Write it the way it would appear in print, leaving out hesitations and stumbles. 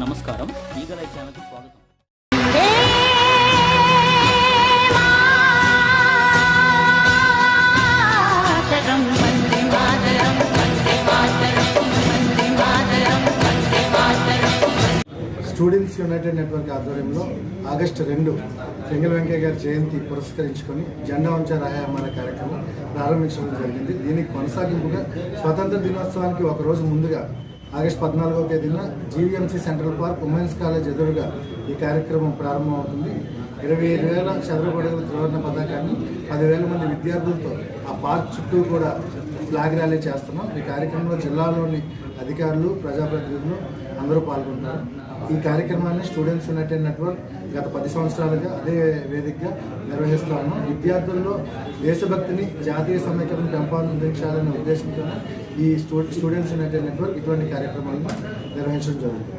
నమస్కారం, eagle I ఛానల్కి స్వాగతం. స్టూడెంట్స్ యునైటెడ్ నెట్వర్క్ ఆధ్వర్యంలో ఆగస్టు 2 చెంగల్ వెంకయ్య గారి జయంతి పురస్కరించుకొని జెండా వంచే రాయమ్మ అనే కార్యక్రమం ప్రారంభించడం జరిగింది. దీనికి కొనసాగింపుగా స్వతంత్ర దినోత్సవానికి ఒకరోజు ముందుగా ఆగస్టు 14వ తేదీన GVMC central park women's college ఎదురుగా ఈ కార్యక్రమం ప్రారంభమవుతుంది. 25,000 చదరపు అడుగుల త్రివర్ణ పతాకాన్ని 10,000 మంది విద్యార్థులతో ఆ పార్క్ చుట్టూ కూడా ఫ్లాగ్ ర్యాలీ చేస్తున్నాం. ఈ కార్యక్రమంలో జిల్లాలోని అధికారులు, ప్రజాప్రతినిధులు అందరూ పాల్గొంటారు. ఈ కార్యక్రమాన్ని స్టూడెంట్స్ యునైటెడ్ నెట్వర్క్ గత 10 సంవత్సరాలుగా అదే వేదికగా నిర్వహిస్తూ ఉన్నాం. విద్యార్థుల్లో దేశభక్తిని, జాతీయ సమైక్యతను పెంపొందించాలనే ఉద్దేశంతో ఈ స్టూడెంట్స్ యునైటెడ్ నెట్వర్క్ ఇటువంటి కార్యక్రమాలను నిర్వహించడం జరుగుతుంది.